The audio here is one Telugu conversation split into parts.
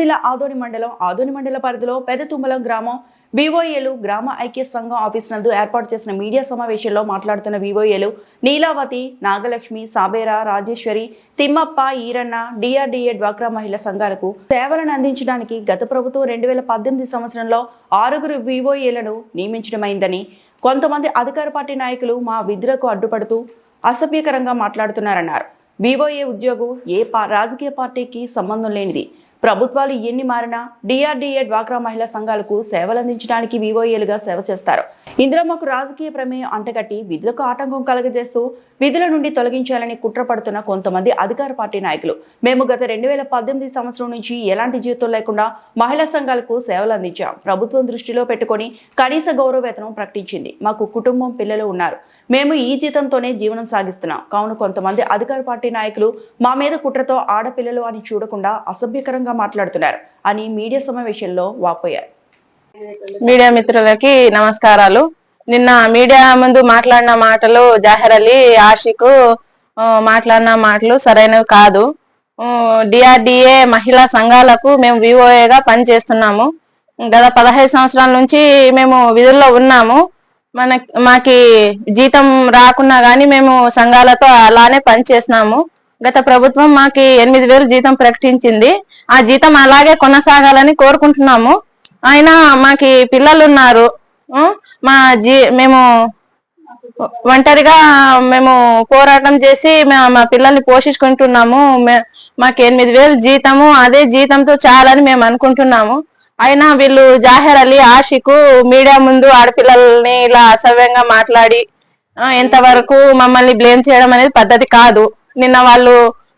జిల్లా ఆదోని మండల పరిధిలో పెదతుమ్మలం గ్రామం బీఓఏలు గ్రామ ఐక్య సంఘం ఆఫీస్ నందు ఏర్పాటు చేసిన మీడియా సమావేశంలో మాట్లాడుతున్న బీఓఏలు నీలావతి, నాగలక్ష్మి, సాబేరా, రాజేశ్వరి, తిమ్మప్ప, ఈరన్న డిఆర్డీఏ డ్వాక్రా మహిళా సంఘాలకు సేవలను అందించడానికి గత ప్రభుత్వం 2018 సంవత్సరంలో 6 బీఓఏలను నియమించడమైందని, కొంతమంది అధికార పార్టీ నాయకులు మా విధులకు అడ్డుపడుతూ అసభ్యకరంగా మాట్లాడుతున్నారన్నారు. బీఓఏ ఉద్యోగం ఏ రాజకీయ పార్టీకి సంబంధం లేనిది. ప్రభుత్వాలు ఎన్ని మారినా డిఆర్డీఏ డ్వాక్రా మహిళా సంఘాలకు సేవలందించడానికి బీఓఏలుగా సేవ చేస్తారు. ఇందులో మాకు రాజకీయ ప్రమేయం అంటగట్టి విధులకు ఆటంకం కలగజేస్తూ విధుల నుండి తొలగించాలని కుట్ర పడుతున్న కొంతమంది అధికార పార్టీ నాయకులు. మేము గత 2018 సంవత్సరం నుంచి ఎలాంటి జీతం లేకుండా మహిళా సంఘాలకు సేవలు అందించాం. ప్రభుత్వం దృష్టిలో పెట్టుకొని కనీస గౌరవ వేతనం ప్రకటించింది. మాకు కుటుంబం, పిల్లలు ఉన్నారు. మేము ఈ జీతంతోనే జీవనం సాగిస్తున్నాం. కావున కొంతమంది అధికార పార్టీ నాయకులు మా మీద కుట్రతో ఆడపిల్లలు అని చూడకుండా అసభ్యకరంగా మాట్లాడుతున్నారు అని మీడియా సమావేశంలో వాపోయారు. మీడియా మిత్రులకి నమస్కారాలు. నిన్న మీడియా ముందు మాట్లాడిన మాటలు జాహిర్ అలీ, ఆషిక్ మాట్లాడిన మాటలు సరైనవి కాదు. డిఆర్డీఏ మహిళా సంఘాలకు మేము విఓఏగా పనిచేస్తున్నాము. గత 15 సంవత్సరాల నుంచి మేము విధుల్లో ఉన్నాము. మాకి జీతం రాకున్నా గానీ మేము సంఘాలతో అలానే పనిచేస్తున్నాము. గత ప్రభుత్వం మాకి 8,000 జీతం ప్రకటించింది. ఆ జీతం అలాగే కొనసాగాలని కోరుకుంటున్నాము. అయినా మాకి పిల్లలు ఉన్నారు. మేము ఒంటరిగా మేము పోరాటం చేసి మా పిల్లల్ని పోషించుకుంటున్నాము. మాకు 8,000 జీతము, అదే జీతంతో చాలని మేము అనుకుంటున్నాము. అయినా వీళ్ళు జాహిర్ అలీ, ఆషిక్ మీడియా ముందు ఆడపిల్లల్ని ఇలా అసభ్యంగా మాట్లాడి ఎంతవరకు మమ్మల్ని బ్లేమ్ చేయడం అనేది పద్ధతి కాదు. నిన్న వాళ్ళు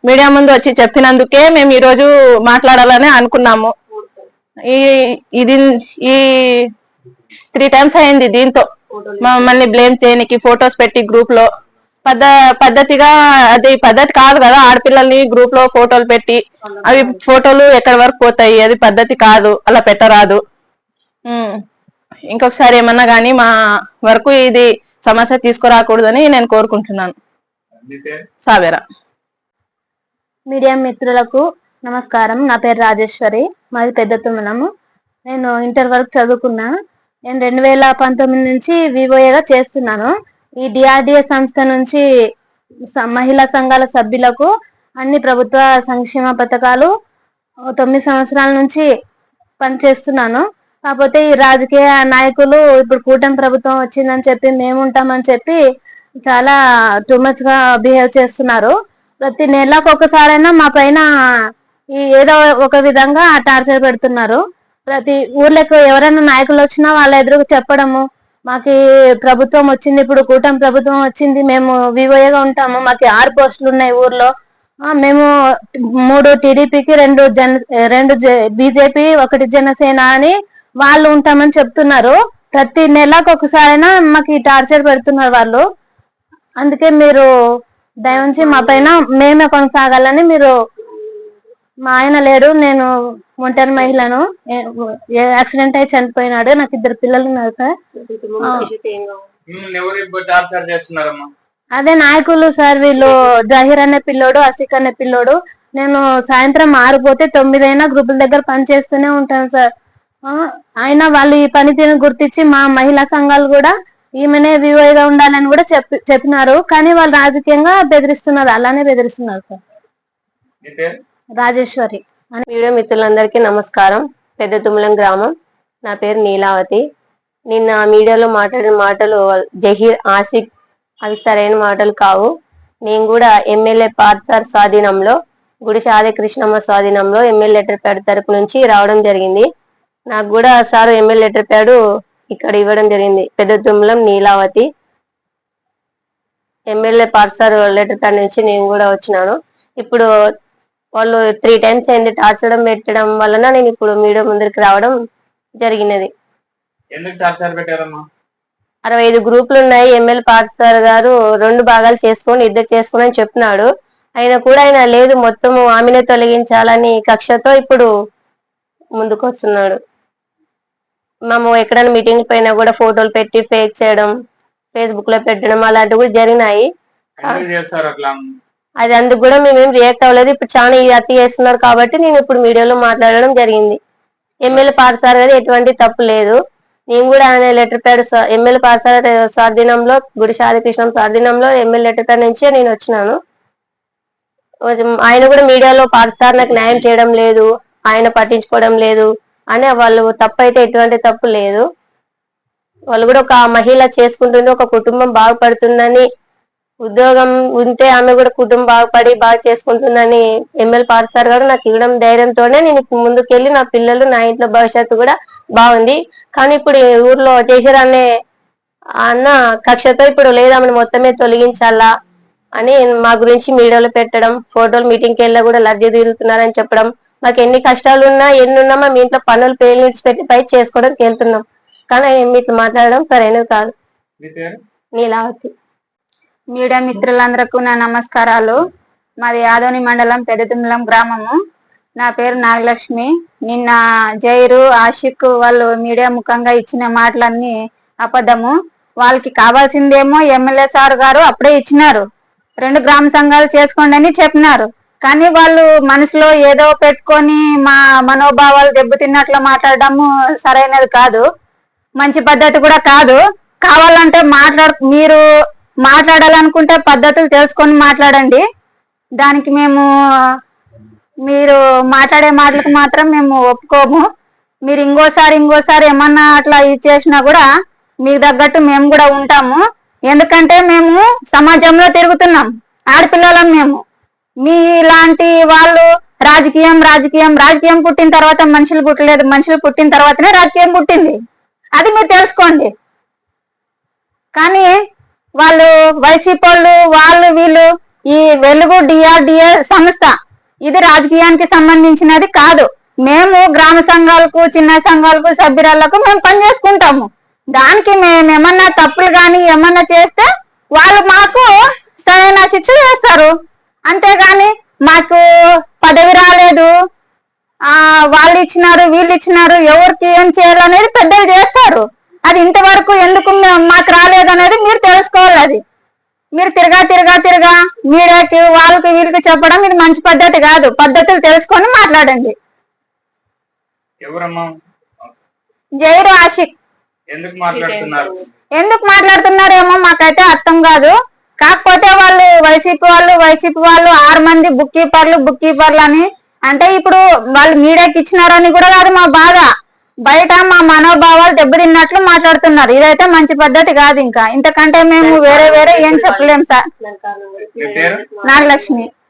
మీడియా ముందు వచ్చి చెప్పినందుకే మేము ఈరోజు మాట్లాడాలని అనుకున్నాము. ఇది 3 times అయింది దీంతో మమ్మల్ని బ్లేమ్ చేయడానికి ఫొటోస్ పెట్టి గ్రూప్ లో. పద్ధతిగా అది పద్ధతి కాదు కదా. ఆడపిల్లల్ని గ్రూప్ లో ఫోటోలు పెట్టి అవి ఫోటోలు ఎక్కడి వరకు పోతాయి, అది పద్ధతి కాదు, అలా పెట్టరాదు. ఇంకొకసారి ఏమన్నా గానీ మా వరకు ఇది సమస్య తీసుకురాకూడదని నేను కోరుకుంటున్నాను. సాబేరా. మీడియా మిత్రులకు నమస్కారం. నా పేరు రాజేశ్వరి, మాది పెద్దతుమ్మలము. నేను ఇంటర్ వరకు చదువుకున్నా. నేను 2019 నుంచి వివోఏగా చేస్తున్నాను. ఈ డిఆర్డీఏ సంస్థ నుంచి మహిళా సంఘాల సభ్యులకు అన్ని ప్రభుత్వ సంక్షేమ పథకాలు 9 సంవత్సరాల నుంచి పనిచేస్తున్నాను. కాకపోతే ఈ రాజకీయ నాయకులు ఇప్పుడు కూటమి ప్రభుత్వం వచ్చిందని చెప్పి మేము ఉంటామని చెప్పి చాలా టూ మచ్ గా బిహేవ్ చేస్తున్నారు. ప్రతి నెలకు ఒకసారైనా మా పైన ఏదో ఒక విధంగా టార్చర్ పెడుతున్నారు. ప్రతి ఊర్లకు ఎవరైనా నాయకులు వచ్చినా వాళ్ళ ఎదురుకు చెప్పడము, మాకు ప్రభుత్వం వచ్చింది, ఇప్పుడు కూటమి ప్రభుత్వం వచ్చింది, మేము వివోఏగా ఉంటాము, మాకు 6 పోస్టులు ఉన్నాయి ఊర్లో, మేము 3 టీడీపీకి 2 బీజేపీ 1 జనసేన అని వాళ్ళు ఉంటామని చెప్తున్నారు. ప్రతి నెలకు ఒకసారైనా మాకు టార్చర్ పెడుతున్నారు వాళ్ళు. అందుకే మీరు దయవుంచి మా పైన మేమే కొనసాగాలని. మీరు మా ఆయన లేడు, నేను ఒంటరి మహిళను, యాక్సిడెంట్ అయి చనిపోయినాడు, నాకు 2 పిల్లలు ఉన్నారు సార్. అదే నాయకులు సార్, వీళ్ళు జహీర్ అనే పిల్లోడు, అసిక్ అనే పిల్లోడు. నేను సాయంత్రం 6 పోతే 9 అయినా గ్రూపుల దగ్గర పని చేస్తూనే ఉంటాను సార్. అయినా వాళ్ళు ఈ పనితీరును గుర్తించి మా మహిళా సంఘాలు కూడా ఈమెనే వివోగా ఉండాలని కూడా చెప్పినారు. కానీ వాళ్ళు రాజకీయంగా బెదిరిస్తున్నారు, అలానే బెదిరిస్తున్నారు సార్. రాజేశ్వరి. వీడియో మిత్రులందరికీ నమస్కారం. పెద్దతుమ్మలం గ్రామం. నా పేరు నీలావతి. నిన్న మీడియాలో మాట్లాడిన మాటలు జహీర్, ఆసిక్ అవి సరైన మాటలు కావు. నేను కూడా ఎమ్మెల్యే పార్థర్ స్వాధీనంలో, గుడిశ ఆది కృష్ణమ్మ స్వాధీనంలో ఎమ్మెల్యే లెటర్ ప్యాడ్ తరపు నుంచి రావడం జరిగింది. నాకు కూడా సార్ ఎమ్మెల్యే లెటర్ ప్యాడ్ ఇక్కడ ఇవ్వడం జరిగింది. పెద్దతుమ్మలం Neelavathi. MLA Partha letter pad నుంచి నేను కూడా వచ్చినాను. ఇప్పుడు వాళ్ళు 3 times అయింది టార్చర్ పెట్టడం వలన నేను ఇప్పుడు మీడియా ముందరికి రావడం జరిగినది. 65 గ్రూపులు ఉన్నాయి. ఎమ్మెల్యే పార్థర్ గారు 2 భాగాలు చేసుకొని 2 చేసుకుని అని చెప్పినాడు. ఆయన కూడా ఆయన లేదు, మొత్తము ఆమెనే తొలగించాలని కక్షతో ఇప్పుడు ముందుకు వస్తున్నాడు. మేము ఎక్కడైనా మీటింగ్ పైన కూడా ఫోటోలు పెట్టి ఫేక్ చేయడం, ఫేస్బుక్ లో పెట్టడం అలాంటివి కూడా జరిగినాయి. అది అందుకు కూడా మేమేం రియాక్ట్ అవ్వలేదు. ఇప్పుడు చాలా ఈ అతి చేస్తున్నారు కాబట్టి నేను ఇప్పుడు మీడియాలో మాట్లాడడం జరిగింది. ఎమ్మెల్యే పార్థసారథి గారు ఎటువంటి తప్పు లేదు. నేను కూడా ఆయన లెటర్ ప్యాడ్ ఎమ్మెల్యే పార్థసారథి స్వాధీనంలో గుడి సాధికృష్ణ స్వాధీనంలో ఎమ్మెల్యే లెటర్ ప్యాడ్ నుంచే నేను వచ్చినాను. ఆయన కూడా మీడియాలో పార్థసారథి నాకు న్యాయం చేయడం లేదు, ఆయన పట్టించుకోవడం లేదు అని వాళ్ళు తప్పు అయితే ఎటువంటి తప్పు లేదు. వాళ్ళు కూడా ఒక మహిళ చేసుకుంటుంది, ఒక కుటుంబం బాగుపడుతుందని, ఉద్యోగం ఉంటే ఆమె కూడా కుటుంబం బాగుపడి బాగా చేసుకుంటుందని ఎమ్మెల్యే పార్థసారథి గారు నాకు ఇవ్వడం ధైర్యంతోనే నేను ముందుకెళ్ళి నా పిల్లలు నా ఇంట్లో భవిష్యత్తు కూడా బాగుంది. కానీ ఇప్పుడు ఈ ఊర్లో జహీర్ అనే అన్న కక్షతో ఇప్పుడు లేదామని మొత్తమే తొలగించాలా అని మా గురించి మీడియాలో పెట్టడం, ఫోటోలు మీటింగ్కి వెళ్ళా కూడా లబ్ధి తీరుతున్నారని చెప్పడం, మాకు ఎన్ని కష్టాలు ఉన్నా ఎన్ని ఉన్నా మా ఇంట్లో పనులు పేర్లు విడిచిపెట్టి పై చేసుకోవడానికి వెళ్తున్నాం. కానీ మీతో మాట్లాడడం సరైనది కాదు. నీలావతి. మీడియా మిత్రులందరకు నా నమస్కారాలు. మాది ఆదోని మండలం పెద్దతుమ్మలం గ్రామము. నా పేరు నాగలక్ష్మి. నిన్న జైరు ఆషిక్ వాళ్ళు మీడియా ముఖంగా ఇచ్చిన మాటలన్నీ అబద్ధము. వాళ్ళకి కావాల్సిందేమో ఎమ్మెల్యే సార్ గారు అప్పుడే ఇచ్చినారు, 2 గ్రామ సంఘాలు చేసుకోండి అని చెప్పినారు. కానీ వాళ్ళు మనసులో ఏదో పెట్టుకొని మా మనోభావాలు దెబ్బతిన్నట్లు మాట్లాడడము సరైనది కాదు, మంచి పద్ధతి కూడా కాదు. కావాలంటే మీరు మాట్లాడాలనుకుంటే పద్ధతులు తెలుసుకొని మాట్లాడండి. దానికి మీరు మాట్లాడే మాటలకు మాత్రం మేము ఒప్పుకోము. మీరు ఇంకోసారి ఏమన్నా అట్లా ఇచ్చేసినా కూడా మీకు తగ్గట్టు మేము కూడా ఉంటాము. ఎందుకంటే మేము సమాజంలో తిరుగుతున్నాం, ఆడపిల్లలం మేము. మీలాంటి వాళ్ళు రాజకీయం పుట్టిన తర్వాత మనుషులు పుట్టలేదు, మనుషులు పుట్టిన తర్వాతనే రాజకీయం పుట్టింది. అది మీరు తెలుసుకోండి. కానీ వాళ్ళు వైసీపీ వాళ్ళు వీళ్ళు ఈ వెలుగు డిఆర్డిఏ సంస్థ ఇది రాజకీయానికి సంబంధించినది కాదు. మేము గ్రామ సంఘాలకు, చిన్న సంఘాలకు, సభ్యురాలకు మేము పనిచేసుకుంటాము. దానికి మేము ఏమన్నా తప్పులు కానీ ఏమన్నా చేస్తే వాళ్ళు మాకు సరైన శిక్ష వేస్తారు. అంతేగాని మాకు పదవి రాలేదు, వాళ్ళు ఇచ్చినారు వీళ్ళు ఇచ్చినారు, ఎవరికి ఏం చేయాలనేది పెద్దలు చేస్తారు. అది ఇంతవరకు ఎందుకు మాకు రాలేదు అనేది మీరు తెలుసుకోవాలి. అది మీరు తిరగా మీడియాకి వాళ్ళకి వీళ్ళకి చెప్పడం ఇది మంచి పద్ధతి కాదు. పద్ధతులు తెలుసుకొని మాట్లాడండి. జైరు ఆషిక్. ఎందుకు మాట్లాడుతున్నారేమో మాకైతే అర్థం కాదు. కాకపోతే వాళ్ళు వైసీపీ వాళ్ళు 6 మంది బుక్ కీపర్లు అని అంటే ఇప్పుడు వాళ్ళు మీడియాకి ఇచ్చినారని కూడా కాదు మా బాధ, బయట మా మనోభావాలు దెబ్బతిన్నట్లు మాట్లాడుతున్నారు. ఇదైతే మంచి పద్ధతి కాదు. ఇంకా ఇంతకంటే మేము వేరే ఏం చెప్పలేం సార్. నాగలక్ష్మి.